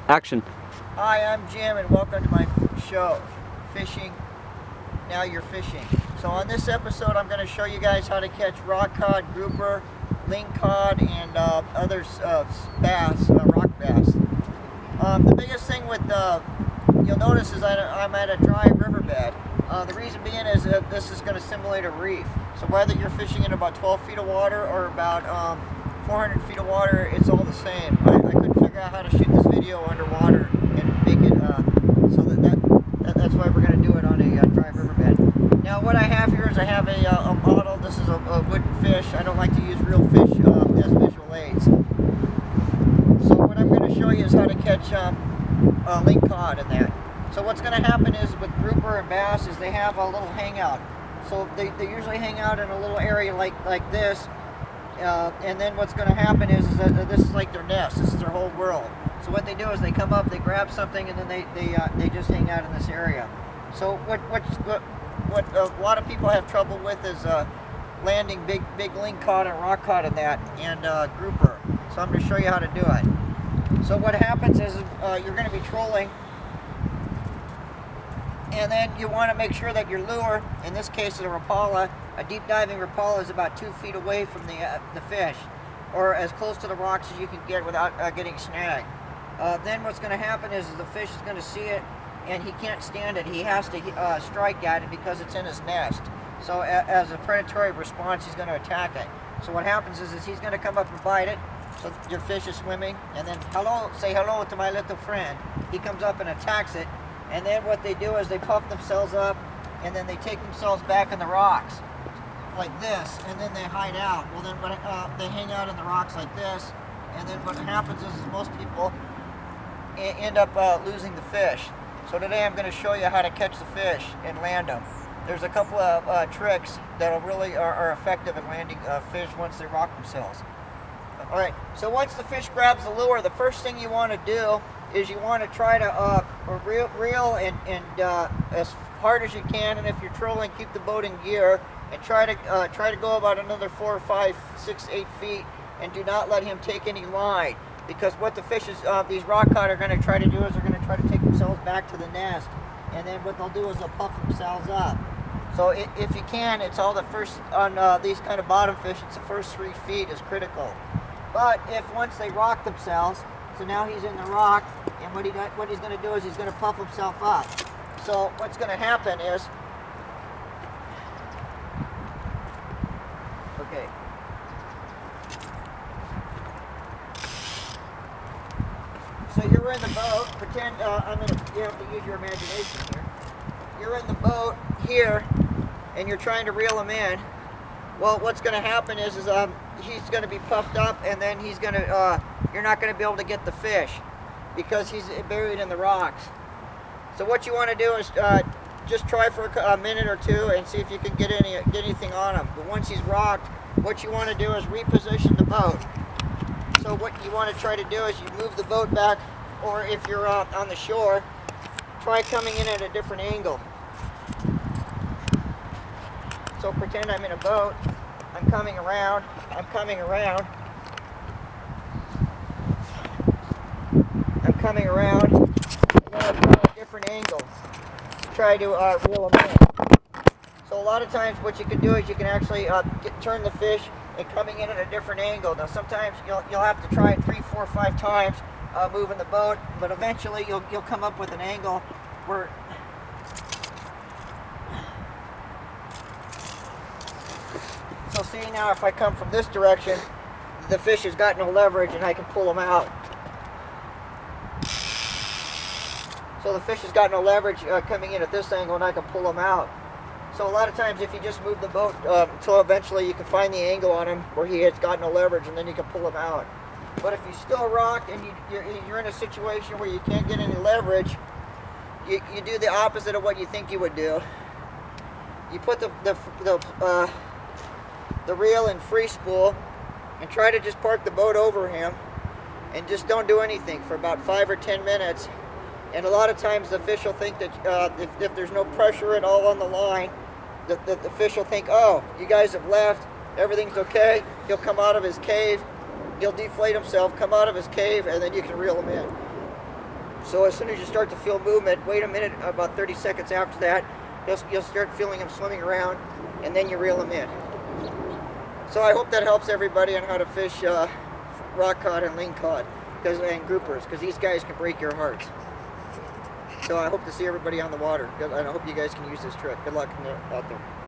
Action. Hi, I'm Jim and welcome to my show, Fishing, Now You're Fishing. So on this episode I'm going to show you guys how to catch rock cod, grouper, lingcod, and other bass, rock bass. The biggest thing with you'll notice is I'm at a dry riverbed. The reason being is that this is going to simulate a reef. So whether you're fishing in about 12 feet of water or about 400 feet of water, it's all the same. I couldn't figure out how to shoot this video underwater and make it so that's why we're going to do it on a dry riverbed. Now what I have here is I have a model. This is a wooden fish. I don't like to use real fish as visual aids. So what I'm going to show you is how to catch lingcod in that. So what's going to happen is with grouper and bass is they have a little hangout. So they usually hang out in a little area like this. And then what's going to happen is that this is like their nest. This is their whole world. So what they do is they come up, they grab something, and then they just hang out in this area. So what a lot of people have trouble with is landing big lingcod and rock cod in that, and grouper. So I'm going to show you how to do it. So what happens is you're going to be trolling, and then you want to make sure that your lure, in this case a Rapala, a deep diving Rapala, is about 2 feet away from the fish, or as close to the rocks as you can get without getting snagged. Then what's going to happen is the fish is going to see it, and he can't stand it. He has to strike at it because it's in his nest. So as a predatory response, he's going to attack it. So what happens is he's going to come up and bite it. So your fish is swimming, and then say hello to my little friend. He comes up and attacks it, and then what they do is they puff themselves up, and then they take themselves back in the rocks like this, and then they hide out. Well, then they hang out in the rocks like this, and then what happens is most people end up losing the fish. So today I'm going to show you how to catch the fish and land them. There's a couple of tricks that really are effective at landing fish once they rock themselves. Alright, so once the fish grabs the lure, the first thing you want to do is you want to try to reel and as hard as you can, and if you're trolling, keep the boat in gear, and try to go about another 4 or 5, 6, 8 feet, and do not let him take any line, because what the fish is, these rock cod are going to try to do is they're going to try to take themselves back to the nest, and then what they'll do is they'll puff themselves up. So if you can, it's all the first, on these kind of bottom fish, it's the first 3 feet is critical. But if once they rock themselves, so now he's in the rock, and what he's going to do is he's going to puff himself up. So what's going to happen is, okay. So you're in the boat. Pretend you have to use your imagination here. You're in the boat here, and you're trying to reel him in. Well, what's going to happen is he's going to be puffed up, and then he's going to you're not going to be able to get the fish because he's buried in the rocks. So what you want to do is just try for a minute or two and see if you can get anything on him. But once he's rocked, what you want to do is reposition the boat. So what you want to try to do is you move the boat back, or if you're on the shore, try coming in at a different angle. So pretend I'm in a boat, I'm coming around, I'm coming around and then I'm trying a different angle to try to reel them in. So a lot of times what you can do is you can actually turn the fish and coming in at a different angle. Now sometimes you'll have to try it 3, 4, 5 times moving the boat, but eventually you'll come up with an angle where so see now if I come from this direction, the fish has got no leverage and I can pull them out. So the fish has got no leverage coming in at this angle, and I can pull them out. So a lot of times if you just move the boat until eventually you can find the angle on him where he has got no leverage, and then you can pull him out. But if you still rock and you're in a situation where you can't get any leverage, you do the opposite of what you think you would do. You put the reel in free spool and try to just park the boat over him and just don't do anything for about 5 or 10 minutes. And a lot of times the fish will think that if there's no pressure at all on the line, the fish will think, oh, you guys have left, everything's okay. He'll come out of his cave, he'll deflate himself, come out of his cave, and then you can reel him in. So as soon as you start to feel movement, wait a minute, about 30 seconds after that, you'll start feeling them swimming around, and then you reel them in. So I hope that helps everybody on how to fish rock cod and ling cod and groupers, because these guys can break your hearts. So I hope to see everybody on the water, and I hope you guys can use this trick. Good luck out there.